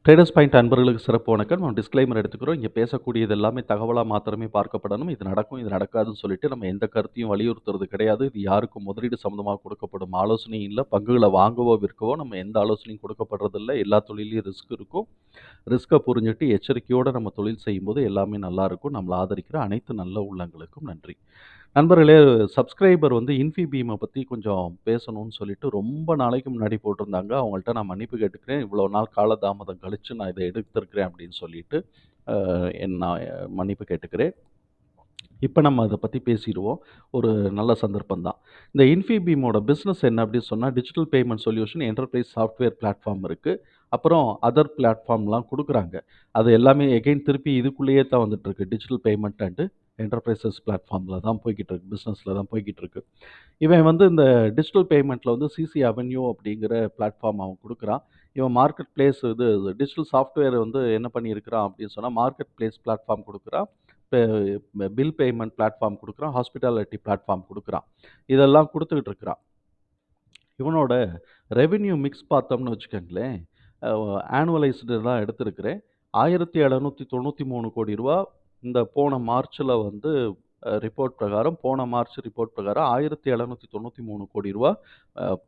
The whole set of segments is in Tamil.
ட்ரேடர்ஸ் பாயிண்ட் அன்பர்களுக்கு சிறப்பு வணக்கம். நம்ம டிஸ்க்ளைமர் எடுத்துக்கிறோம். இங்க பேசக்கூடியது எல்லாமே தகவலா மாத்திரமே பார்க்கப்படணும். இது நடக்கும், இது நடக்காதுன்னு சொல்லிட்டு நம்ம எந்த கருத்தையும் வலியுறுத்துறது கிடையாது. இது யாருக்கும் முதலீடு சம்மந்தமா கொடுக்கப்படும் ஆலோசனையும் இல்ல. பங்குகள வாங்கவோ, விற்கவோ நம்ம எந்த ஆலோசனையும் கொடுக்கப்படுறதில்ல. எல்லா தொழில்லயும் ரிஸ்க் இருக்கும். ரிஸ்க்க புரிஞ்சுட்டு எச்சரிக்கையோட நம்ம தொழில் செய்யும்போது எல்லாமே நல்லா இருக்கும். நம்மள ஆதரிக்கிற அனைத்து நல்ல உள்ளங்களுக்கும் நன்றி. நண்பர்களே, சப்ஸ்கிரைபர் வந்து இன்ஃபிபீம பத்தி கொஞ்சம் பேசணும்னு சொல்லிட்டு ரொம்ப நாளைக்கு முன்னாடி போட்டிருந்தாங்க. அவங்கள்ட்ட நான் மன்னிப்பு கேட்டுக்கிறேன். இவ்வளோ நாள் காலதாமதம் கழிச்சு நான் இத எடுத்திருக்கிறேன் அப்படின்னு சொல்லிட்டு, நான் மன்னிப்பு கேட்டுக்கிறேன். இப்ப நம்ம அத பத்தி பேசிருவோம். ஒரு நல்ல சந்தர்ப்பம் தான். இந்த இன்ஃபிபீமோட பிசினஸ் என்ன அப்படின்னு சொன்னா, digital payment solution enterprise software platform இருக்கு. அப்புறம் அதர் பிளாட்ஃபார்ம்லாம் குடுக்குறாங்க. அது எல்லாமே எகைன் திருப்பி இதுக்குள்ளேயே தான் வந்துட்டுருக்கு. டிஜிட்டல் பேமெண்ட் அண்ட் என்டர்பிரைசஸ் பிளாட்ஃபார்ம்ல தான் போய்க்கிட்டு இருக்கு. பிசினஸ்ல தான் போய்க்கிட்டு இருக்கு. இவன் வந்து இந்த டிஜிட்டல் பேமெண்ட்ல வந்து சிசி அவென்யூ அப்படிங்கிற பிளாட்ஃபார்ம் அவன் குடுக்குறான். இவன் மார்க்கெட் பிளேஸ் இது டிஜிட்டல் சாஃப்ட்வேர் வந்து என்ன பண்ணியிருக்கிறான் அப்படின்னு சொன்னா, மார்க்கெட் பிளேஸ் பிளாட்ஃபார்ம் குடுக்குறான். பெ பில் பேமெண்ட் பிளாட்ஃபார்ம் குடுக்குறான். ஹாஸ்பிட்டாலிட்டி பிளாட்ஃபார்ம் குடுக்குறான். இதெல்லாம் குடுத்துக்கிட்டு இருக்கிறான். இவனோட ரெவென்யூ மிக்ஸ் பார்த்தோம்னு வச்சுக்கோங்களேன், அ ஆனுவலைஸ்டு தான் எடுத்திருக்கிறேன். ரூ. 1793,00,00,000 இந்த போன மார்ச்ல வந்து ரிப்போர்ட் பிரகாரம் போன மார்ச் ரிப்போர்ட் பிரகாரம் ரூ. 1793,00,00,000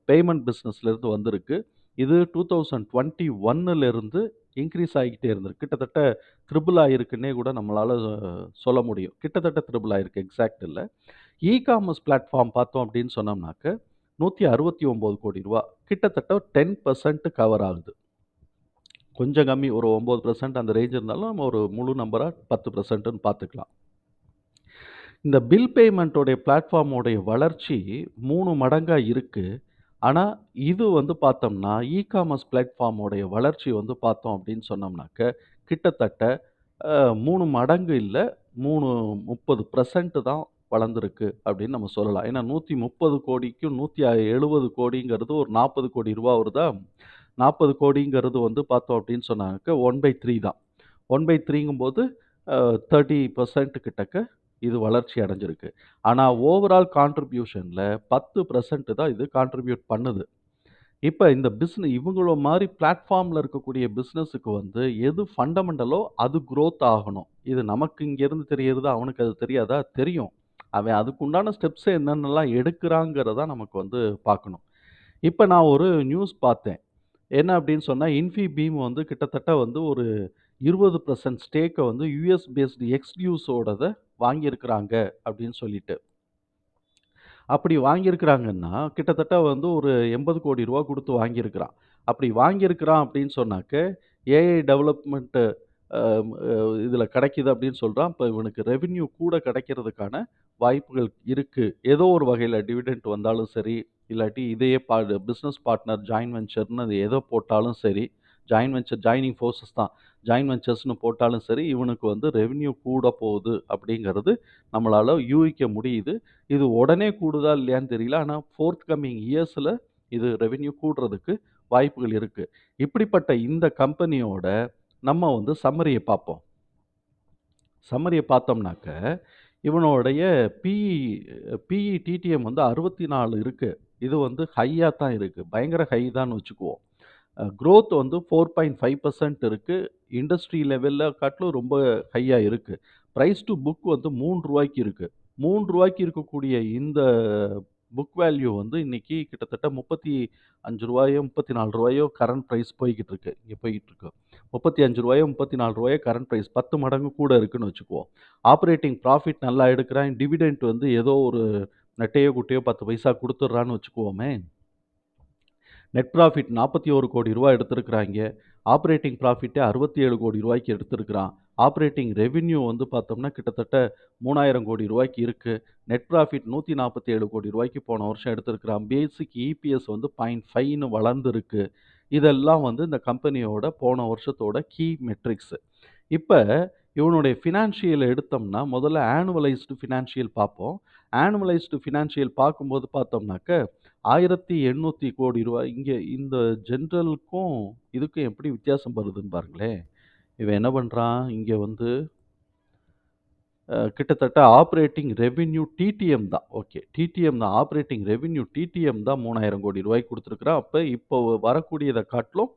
பேமெண்ட் பிசினஸ்லேருந்து வந்திருக்கு. இது 2021லேருந்து இன்கிரீஸ் ஆகிக்கிட்டே இருந்திருக்கு. கிட்டத்தட்ட த்ரிபிள் ஆயிருக்குன்னே கூட நம்மளால சொல்ல முடியும். கிட்டத்தட்ட த்ரிபிள் ஆயிருக்கு. எக்ஸாக்ட் இல்ல. இ-காமர்ஸ் பிளாட்ஃபார்ம் பார்த்தோம் அப்படின்னு சொன்னோம்னாக்க, ரூ. 169,00,00,000 கிட்டத்தட்ட 10% கவர் ஆகுது. கொஞ்சம் கம்மி ஒரு 9% அந்த ரேஞ்ச் இருந்தாலும் நம்ம ஒரு முழு நம்பரா 10%ன்னு பார்த்துக்கலாம். இந்த பில் பேமெண்ட்டோடைய பிளாட்ஃபார்மோடைய வளர்ச்சி 3 மடங்கா இருக்கு. ஆனா, இது வந்து பார்த்தோம்னா, இ-காமர்ஸ் பிளாட்ஃபார்மோடைய வளர்ச்சி வந்து பார்த்தோம் அப்படின்னு சொன்னோம்னாக்க, கிட்டத்தட்ட 3 மடங்கு இல்ல, 30% தான் வளர்ந்திருக்கு அப்படின்னு நம்ம சொல்லலாம். ஏன்னா 130,00,00,000க்கும் 170,00,00,000ங்கிறது ஒரு ரூ. 40,00,00,000 வருதா? 40,00,00,000ங்கிறது வந்து பார்த்தோம் அப்படின்னு சொன்னாக்க 1/3 தான். 1/3ங்கும்போது 30% கிட்டக்க இது வளர்ச்சி அடைஞ்சிருக்கு. ஆனா ஓவரால் கான்ட்ரிபியூஷன்ல 10% தான் இது கான்ட்ரிபியூட் பண்ணுது. இப்ப இந்த இவங்கள மாரி பிளாட்ஃபார்ம்ல இருக்கக்கூடிய பிசினஸ்ஸுக்கு வந்து எது ஃபண்டமெண்டலோ அது குரோத் ஆகணும். இது நமக்கு இங்கேருந்து தெரியறது, அவனுக்கு அது தெரியாதா? தெரியும். அவன் அதுக்குண்டான ஸ்டெப்ஸ் என்னென்னலாம் எடுக்குறாங்கிறத நமக்கு வந்து பார்க்கணும். இப்ப நான் ஒரு நியூஸ் பார்த்தேன். என்ன அப்படின்னு சொன்னா, இன்ஃபிபீம் வந்து கிட்டத்தட்ட வந்து ஒரு 20% ஸ்டேக்க வந்து யுஎஸ் பேஸ்டு எக்ஸ்க்ளூசிவோடத வாங்கியிருக்கிறாங்க அப்படின்னு சொல்லிட்டு. அப்படி வாங்கியிருக்கிறாங்கன்னா, கிட்டத்தட்ட வந்து ஒரு ரூ. 80,00,00,000 குடுத்து வாங்கியிருக்கிறான். அப்படி வாங்கியிருக்கிறான் அப்படின்னு சொன்னாக்க, ஏஐ டெவலப்மென்ட் அ அ இதில கிடைக்குது அப்படின்னு சொல்றான். இப்ப இவனுக்கு ரெவென்யூ கூட கிடைக்கிறதுக்கான வாய்ப்புகள் இருக்கு. ஏதோ ஒரு வகையில டிவிடெண்ட் வந்தாலும் சரி, இல்லாட்டி இதையே பிசினஸ் பார்ட்னர் ஜாயின்ட் வென்ச்சர்ன்னு அது எத போட்டாலும் சரி, ஜாயின்ட் வென்ச்சர் ஜாயினிங் ஃபோர்ஸஸ் தான். ஜாயின்ட் வென்ச்சர்ஸ்ன்னு போட்டாலும் சரி, இவனுக்கு வந்து ரெவென்யூ கூட போகுது அப்படிங்கிறது நம்மளால யூகிக்க முடியுது. இது உடனே கூடுதா இல்லையான்னு தெரியல. ஆனா, ஃபோர்த் கமிங் இயர்ஸ்ல இது ரெவென்யூ கூடுறதுக்கு வாய்ப்புகள் இருக்கு. இப்படிப்பட்ட இந்த கம்பெனியோட நம்ம வந்து சம்மரிய பார்ப்போம். சம்மரிய பார்த்தோம்னாக்க, இவனுடைய பிஇ பிஇ டிடிஎம் வந்து 64 இருக்கு. இது வந்து ஹையா தான் இருக்கு. பயங்கர ஹை தான்னு வச்சுக்குவோம். குரோத் வந்து 4.5% இருக்கு. இண்டஸ்ட்ரி லெவல்ல காட்டிலும் ரொம்ப ஹையா இருக்கு. பிரைஸ் டூ புக் வந்து ரூ. 3க்கு இருக்கு. ரூ. 3க்கு இருக்கக்கூடிய இந்த புக் வேல்யூ வந்து இன்னைக்கு கிட்டத்தட்ட ரூ. 35 34 கரண்ட் பிரைஸ் போய்க்கிட்டு இருக்கு. இங்க போய்க்கிட்டு இருக்கு. ரூ. 35 ரூ. 34 கரண்ட் பிரைஸ் 10 மடங்கு கூட இருக்குன்னு வச்சுக்குவோம். ஆப்பரேட்டிங் புராஃபிட் நல்லா எடுக்குறான். டிவிடெண்ட் வந்து ஏதோ ஒரு நெட்டையோ, குட்டையோ 10 பைசா குடுத்துடுறான்னு வச்சுக்குவோமே. நெட் ப்ராஃபிட் ரூ. 41,00,00,000 எடுத்திருக்கிறாய்ங்க. ஆப்பரேட்டிங் ப்ராஃபிட்டே ரூ. 67,00,00,000 எடுத்திருக்கிறான். ஆப்பரேட்டிங் ரெவென்யூ வந்து பார்த்தோம்னா, கிட்டத்தட்ட ரூ. 3,000,00,00,000 இருக்கு. நெட் ப்ராஃபிட் ரூ. 147,00,00,000 போன வருஷம் எடுத்திருக்கிறான். பேசிக் இபிஎஸ் வந்து 0.5ன்னு வளர்ந்திருக்கு. இதெல்லாம் வந்து இந்த கம்பெனியோட போன வருஷத்தோட கீ மெட்ரிக்ஸ். இப்ப இவனுடைய ஃபினான்ஷியல் எடுத்தோம்னா, முதல்ல ஆனுவலைஸ்டு ஃபினான்ஷியல் பார்ப்போம். ஆனுவலைஸ்டு ஃபினான்ஷியல் பார்க்கும்போது பார்த்தோம்னாக்க, ரூ. 1,800,00,00,000 இங்க இந்த ஜெனரலுக்கும் இதுக்கும் எப்படி வித்தியாசம் வருதுன்னு பாருங்களேன். இவன் என்ன பண்றான், இங்க வந்து கிட்டத்தட்ட ஆப்பரேட்டிங் ரெவென்யூ டிடிஎம் தான். ஓகே. டிடிஎம் தான். ஆப்பரேட்டிங் ரெவென்யூ டிடிஎம் தான் ரூ. 3,000,00,00,000 குடுத்துருக்கிறான். அப்ப இப்போ வரக்கூடியத காட்டிலும்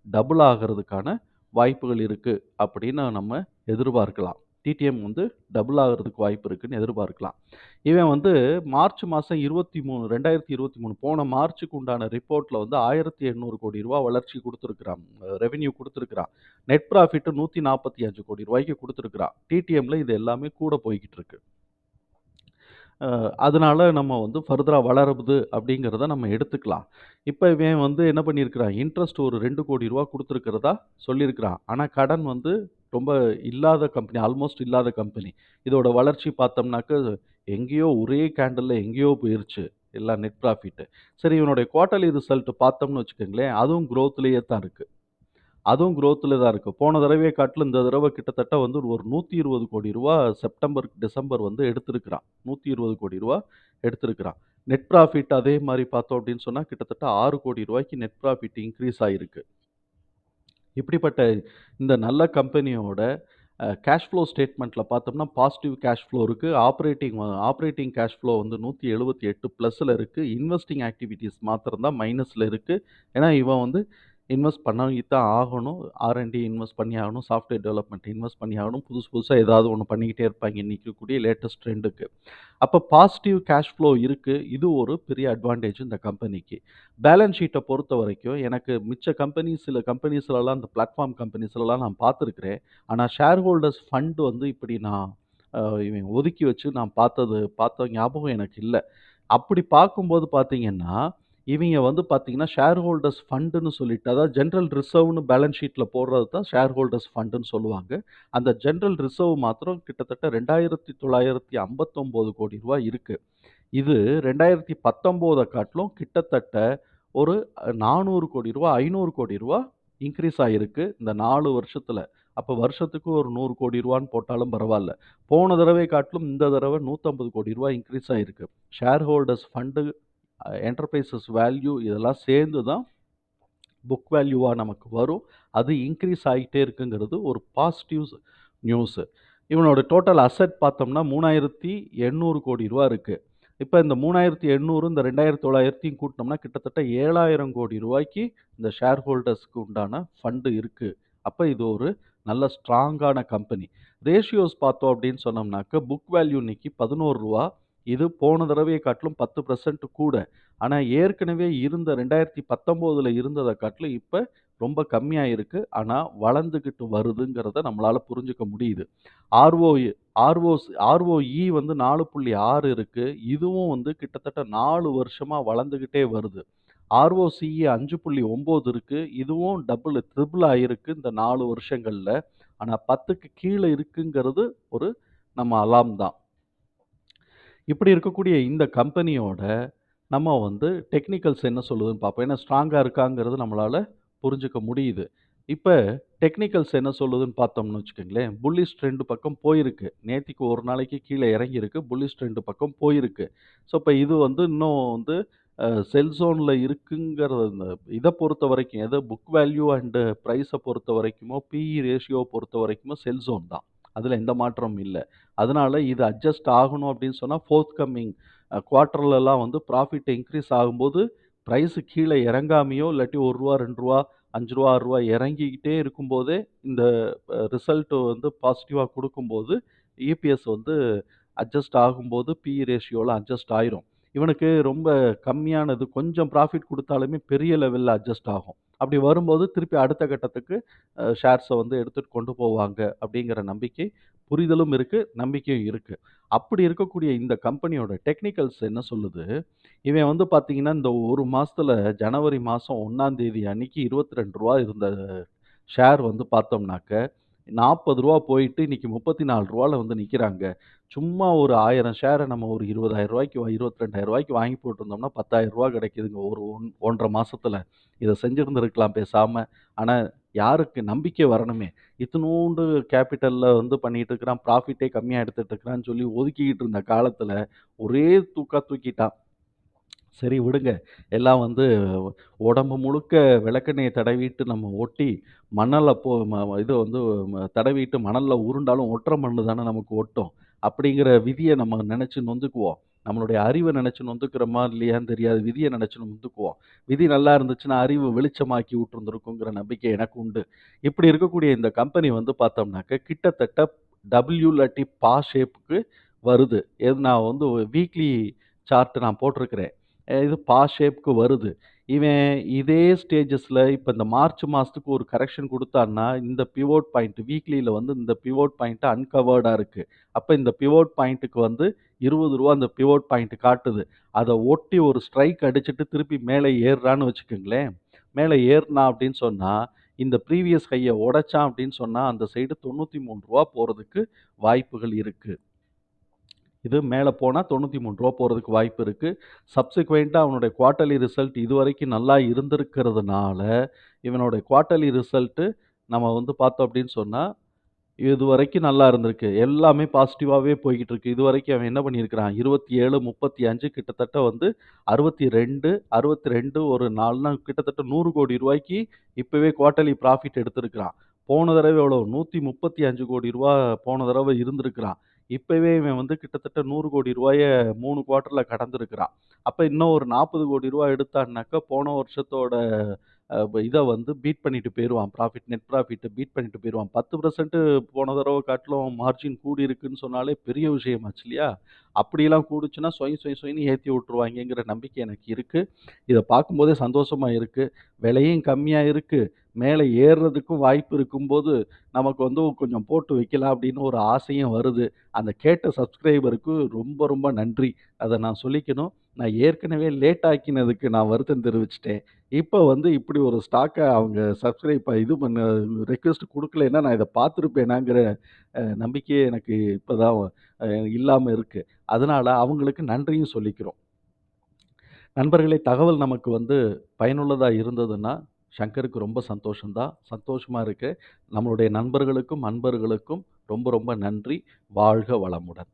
டபுள் ஆகுறதுக்கான வாய்ப்புகள் இருக்கு அப்படின்னு நம்ம எதிர்பார்க்கலாம். டிடிஎம் வந்து டபுள் ஆகுறதுக்கு வாய்ப்பு இருக்குன்னு எதிர்பார்க்கலாம். இவன் வந்து மார்ச் மாசம் 23 2023 போன மார்ச்சுக்கு உண்டான ரிப்போர்ட்ல வந்து ரூ. 1,800 கோடி வளர்ச்சி குடுத்திருக்கிறான். ரெவென்யூ குடுத்திருக்கிறான். நெட் ப்ராஃபிட் ரூ. 145 கோடி குடுத்திருக்கிறான். டிடிஎம்ல இது எல்லாமே கூட போய்க்கிட்டு இருக்கு. அதனால நம்ம வந்து ஃபர்தரா வளருது அப்படிங்கிறத நம்ம எடுத்துக்கலாம். இப்ப இவன் வந்து என்ன பண்ணியிருக்கிறான், இன்ட்ரெஸ்ட் ஒரு ரூ. 2,00,00,000 குடுத்துருக்கிறதா சொல்லியிருக்கிறான். ஆனா கடன் வந்து ரொம்ப இல்லாத கம்பெனி, ஆல்மோஸ்ட் இல்லாத கம்பெனி. இதோட வளர்ச்சி பார்த்தோம்னாக்க, எங்கேயோ ஒரே கேண்டில்ல எங்கேயோ போயிருச்சு. எல்லாம் நெட் ப்ராஃபிட். சரி இவனுடைய குவார்ட்டர்லி ரிசல்ட் பார்த்தோம்னு வச்சுக்கங்களேன், அதுவும் குரோத்லயே தான் இருக்கு. அதுவும் குரோத்ல தான் இருக்கு. போன தடவைய காட்டிலும் இந்த தடவ கிட்டத்தட்ட வந்து ஒரு ரூ. 120 கோடி செப்டம்பர், டிசம்பர் வந்து எடுத்திருக்கிறான். ரூ. 120 கோடி எடுத்திருக்கிறான். நெட் ப்ராஃபிட் அதே மாரி பார்த்தோம் அப்படின்னு சொன்னா, கிட்டத்தட்ட ரூ. 6 கோடி நெட் ப்ராஃபிட் இன்கிரீஸ் ஆயிருக்கு. இப்படிப்பட்ட இந்த நல்ல கம்பெனியோட கேஷ் ஃப்ளோ ஸ்டேட்மெண்ட்ல பார்த்தோம்னா, பாசிட்டிவ் கேஷ் ஃப்ளோ இருக்கு. ஆப்பரேட்டிங் கேஷ் ஃப்ளோ வந்து 178 பிளஸ்ல இருக்கு. இன்வெஸ்டிங் ஆக்டிவிட்டீஸ் மாத்திரம் தான் மைனஸ்ல இருக்கு. ஏன்னா, இவன் வந்து இன்வெஸ்ட் பண்ணி தான் ஆகணும். ஆர்&டி இன்வெஸ்ட் பண்ணி ஆகணும். சாஃப்ட்வேர் டெவலப்மெண்ட் இன்வெஸ்ட் பண்ணி ஆகணும். புதுசு புதுசா ஏதாவது ஒண்ணு பண்ணிக்கிட்டே இருப்பாங்க இன்னைக்கு இருக்கக்கூடிய லேட்டஸ்ட் ட்ரெண்டுக்கு. அப்ப பாசிட்டிவ் கேஷ் ஃப்ளோ இருக்கு. இது ஒரு பெரிய அட்வான்டேஜ் இந்த கம்பெனிக்கு. பேலன்ஸ் ஷீட்ட பொறுத்தவரைக்கும் எனக்கு மிச்ச சில கம்பெனிஸ்லலாம் இந்த பிளாட்ஃபார்ம் கம்பெனிஸ்லலாம் நான் பார்த்துருக்கிறேன். ஆனா ஷேர் ஹோல்டர்ஸ் ஃபண்ட் வந்து இப்படி நான் இவன் ஒதுக்கி வச்சு நான் பார்த்த ஞாபகம் எனக்கு இல்ல. அப்படி பார்க்கும்போது பார்த்தீங்கன்னா, இவைங்க வந்து பார்த்தீங்கன்னா, ஷேர் ஹோல்டர்ஸ் ஃபண்டுன்னு சொல்லிட்டு, அதாவது ஜெனரல் ரிசர்வ்னு பேலன்ஸ் ஷீட்ல போடுறது தான் ஷேர் ஹோல்டர்ஸ் ஃபண்டுன்னு சொல்லுவாங்க. அந்த ஜெனரல் ரிசர்வ் மாத்திரம் கிட்டத்தட்ட ரூ. 2,959 கோடி இருக்கு. இது 2019 காட்டிலும் கிட்டத்தட்ட ஒரு ரூ. 400 கோடி, ரூ. 500 கோடி இன்கிரீஸ் ஆயிருக்கு இந்த 4 வருஷத்துல. அப்ப வருஷத்துக்கு ஒரு ரூ. 100 கோடின்னு போட்டாலும் பரவால்ல. போன தடவை காட்டிலும் இந்த தடவ ரூ. 150 கோடி இன்கிரீஸ் ஆயிருக்கு. Share holders fund, enterprises value இதெல்லாம் சேர்ந்து தான் புக் வேல்யூவா நமக்கு வரும். அது இன்கிரீஸ் ஆயிட்டே இருக்குங்கிறது ஒரு பாசிட்டிவ் நியூஸ். இவனோட டோட்டல் அசெட் பார்த்தோம்னா ரூ. 3,800 கோடி இருக்கு. இப்ப இந்த 3,800 இந்த 2,900யும் கூட்டினோம்னா கிட்டத்தட்ட ரூ. 7,000 கோடி இந்த ஷேர் ஹோல்டர்ஸ்க்கு உண்டான ஃபண்ட் இருக்கு. அப்ப இது ஒரு நல்ல ஸ்ட்ராங்கான கம்பெனி. ரேஷியோஸ் பார்த்தோம் அப்படின்னு சொன்னோம்னாக்க, புக் வேல்யூ இன்னைக்கு ரூ. 11. இது போன தடவைய காட்டிலும் 10% கூட. ஆனா ஏற்கனவே இருந்த 2019ல இருந்தத காட்டிலும் இப்ப ரொம்ப கம்மியா இருக்கு. ஆனா வளர்ந்துகிட்டு வருதுங்கிறத நம்மளால புரிஞ்சுக்க முடியுது. ஆர்ஓஇ ஆர்ஓஇ வந்து 4.6 இருக்கு. இதுவும் வந்து கிட்டத்தட்ட 4 வருஷமா வளர்ந்துகிட்டே வருது. ஆர்ஓசிஇ 5.9 இருக்கு. இதுவும் ட்ரிபிள் ஆயிருக்கு இந்த 4 வருஷங்கள்ல. ஆனா 10க்கு கீழ இருக்குங்கிறது ஒரு நம்ம அலார்ம் தான். இப்படி இருக்கக்கூடிய இந்த கம்பெனியோட நம்ம வந்து டெக்னிக்கல்ஸ் என்ன சொல்லுதுன்னு பார்ப்போம். ஏன்னா ஸ்ட்ராங்கா இருக்காங்கிறது நம்மளால புரிஞ்சுக்க முடியுது. இப்ப டெக்னிக்கல்ஸ் என்ன சொல்லுதுன்னு பார்த்தோம்னு வச்சுக்கங்களேன், புல்லிஷ் ட்ரெண்ட் பக்கம் போயிருக்கு. நேத்திக்கு ஒரு நாளைக்கு கீழ இறங்கியிருக்கு. புல்லிஷ் ட்ரெண்ட் பக்கம் போயிருக்கு. ஸோ, இப்ப இது வந்து இன்னும் வந்து செல் ஜோன்ல இருக்குங்கிறத இத பொறுத்தவரைக்கும், எத புக் வேல்யூ அண்ட் பிரைஸ பொறுத்தவரைக்குமோ, பிஇ ரேஷியோவ பொறுத்தவரைக்குமோ செல் ஜோன் தான். அதுல எந்த மாற்றமும் இல்ல. அதனால இது அட்ஜஸ்ட் ஆகணும் அப்படின்னு சொன்னா, ஃபோர்த் கம்மிங் குவார்ட்டர்லலாம் வந்து ப்ராஃபிட் இன்கிரீஸ் ஆகும்போது, பிரைஸ் கீழ இறங்காமயோ, இல்லாட்டி ரூ. 1 ரூ. 2 ரூ. 5 ரூ. 6 இறங்கிக்கிட்டே இருக்கும்போதே, இந்த ரிசல்ட் வந்து பாசிட்டிவா குடுக்கும்போது, இபிஎஸ் வந்து அட்ஜஸ்ட் ஆகும்போது, பிஇ ரேஷியோல அட்ஜஸ்ட் ஆயிரும். இவனுக்கு ரொம்ப கம்மியானது கொஞ்சம் ப்ராஃபிட் குடுத்தாலுமே பெரிய லெவல்ல அட்ஜஸ்ட் ஆகும். அப்படி வரும்போது திருப்பி அடுத்த கட்டத்துக்கு ஷேர்ஸ வந்து எடுத்துட்டு கொண்டு போவாங்க அப்படிங்கிற நம்பிக்கை, புரிதலும் இருக்கு, நம்பிக்கையும் இருக்கு. அப்படி இருக்கக்கூடிய இந்த கம்பெனியோட டெக்னிக்கல்ஸ் என்ன சொல்லுது, இவன் வந்து பார்த்தீங்கன்னா, இந்த 1 மாசத்துல ஜனவரி மாசம் 1ஆம் தேதி அன்னைக்கு ரூ. 22 இருந்த ஷேர் வந்து பார்த்தோம்னாக்க, ரூ. 40 போயிட்டு இன்னைக்கு ரூ. 34ல வந்து நிக்கிறாங்க. சும்மா ஒரு 1000 ஷேர நம்ம ஒரு ரூ. 20,000 ரூ. 22,000 வாங்கி போட்டிருந்தோம்னா ரூ. 10,000 கிடைக்குதுங்க ஒரு 1 1/2 மாசத்துல. இத செஞ்சிருந்திருக்கலாம் பேசாம. ஆனா யாருக்கு நம்பிக்கை வரணுமே. இத்துணூண்டு கேப்பிட்டல்ல வந்து பண்ணிட்டு இருக்கிறான். ப்ராஃபிட்டே கம்மியா எடுத்துட்டு இருக்கிறான்னு சொல்லி ஒதுக்கிக்கிட்டு இருந்த காலத்துல, ஒரே தூக்கா தூக்கிட்டான். சரி விடுங்க. எல்லாம் வந்து உடம்பு முழுக்க விளக்கெண்ணெய தடவிட்டு நம்ம ஒட்டி, மணல்ல போ ம இது வந்து தடவிட்டு மணல்ல உருண்டாலும் ஒட்டுற மண்ணு தானே நமக்கு ஒட்டும். அப்படிங்கிற விதிய நம்ம நெனச்சு நொந்துக்குவோம். நம்மளுடைய அறிவ நெனச்சு நொந்துக்கிறோமா இல்லையான்னு தெரியாது. விதிய நெனச்சு நொந்துக்குவோம். விதி நல்லா இருந்துச்சுன்னா, அறிவு வெளிச்சமாக்கி விட்டுருந்துருக்குங்கிற நம்பிக்கை எனக்கு உண்டு. இப்படி இருக்கக்கூடிய இந்த கம்பெனி வந்து பார்த்தோம்னாக்க, கிட்டத்தட்ட டபிள்யூ இல்லாட்டி பா ஷேப்புக்கு வருது. நான் வந்து வீக்லி சார்ட் நான் போட்டிருக்கிறேன். இது பா ஷேப்க்கு வருது. இவன் இதே ஸ்டேஜஸ்ல இப்ப இந்த மார்ச் மாசத்துக்கு ஒரு கரெக்ஷன் குடுத்தான்னா, இந்த பிவோட் பாயிண்ட் வீக்லில வந்து இந்த பிவோட் பாயிண்ட் அன்கவர்டா இருக்கு. அப்ப இந்த பிவோட் பாயிண்ட்க்கு வந்து ரூ. 20 அந்த பிவோட் பாயிண்ட் காட்டுது. அத ஒட்டி ஒரு ஸ்ட்ரைக் அடிச்சுட்டு திருப்பி மேல ஏறுறான்னு வச்சுக்கங்களேன். மேல ஏறுனான் அப்படின்னு சொன்னா, இந்த ப்ரீவியஸ் ஹைய உடைச்சான் அப்படின்னு சொன்னா, அந்த சைடு ரூ. 93 போறதுக்கு வாய்ப்புகள் இருக்கு. இது மேல போனா ரூ. 93 போறதுக்கு வாய்ப்பு இருக்கு. சப்சிக்வென்ட்டா அவனுடைய குவார்ட்டர்லி ரிசல்ட் இதுவரைக்கும் நல்லா இருந்திருக்கிறதுனால, இவனுடைய குவார்ட்டர்லி ரிசல்ட் நம்ம வந்து பார்த்தோம் அப்படின்னு சொன்னா, இதுவரைக்கும் நல்லா இருந்திருக்கு. எல்லாமே பாசிட்டிவாவே போய்க்கிட்டு இருக்கு. இதுவரைக்கும் அவன் என்ன பண்ணியிருக்கிறான், 27, 35 கிட்டத்தட்ட வந்து 62, 62 ஒரு 4 நாள் கிட்டத்தட்ட ரூ. 100,00,00,000 இப்பவே குவார்ட்டர்லி ப்ராஃபிட் எடுத்திருக்கிறான். போன தடவ எவ்வளோ ரூ. 135,00,00,000 போன தடவ இருந்திருக்கிறான். இப்பவே இவன் வந்து கிட்டத்தட்ட ரூ. 100,00,00,000 3 குவார்ட்டர்ல கடந்திருக்கிறான். அப்ப இன்னும் ஒரு ரூ. 40,00,00,000 எடுத்தான்னாக்கா, போன வருஷத்தோட இத வந்து பீட் பண்ணிட்டு போயிருவான். நெட் ப்ராஃபிட்ட பீட் பண்ணிட்டு போயிருவான். 10% போன தடவ காட்டிலும் மார்ஜின் கூடியிருக்குன்னு சொன்னாலே பெரிய விஷயமாச்சு இல்லையா? அப்படியெல்லாம் கூடுச்சுன்னா சொய்ன்னு ஏத்தி விட்டுருவாய்ங்கங்கிற நம்பிக்கை எனக்கு இருக்கு. இத பார்க்கும்போதே சந்தோஷமா இருக்கு. விலையும் கம்மியா இருக்கு. மேல ஏறுறதுக்கும் வாய்ப்பு இருக்கும்போது, நமக்கு வந்து கொஞ்சம் போட்டு வைக்கலாம் அப்படின்னு ஒரு ஆசையும் வருது. அந்த கேட்ட சப்ஸ்கிரைபருக்கு ரொம்ப ரொம்ப நன்றி. அத நான் சொல்லிக்கணும். நான் ஏற்கனவே லேட் ஆக்கினதுக்கு நான் வருத்தம் தெரிவிச்சுட்டேன். இப்ப வந்து இப்படி ஒரு ஸ்டாக்க அவங்க சப்ஸ்கிரைப் இது பண்ண ரெக்வெஸ்ட் குடுக்கலைன்னா, நான் இத பார்த்திருப்பேனாங்கிற நம்பிக்கையே எனக்கு இப்பதான் அ இல்லாம இருக்கு. அதனால அவங்களுக்கு நன்றியும் சொல்லிக்கிறோம். நண்பர்களே, தகவல் நமக்கு வந்து பயனுள்ளதா இருந்ததுன்னா, சங்கருக்கு ரொம்ப சந்தோஷம் தான். சந்தோஷமா இருக்கு. நம்மளுடைய நண்பர்களுக்கும், அன்பர்களுக்கும் ரொம்ப ரொம்ப நன்றி. வாழ்க வளமுடன்.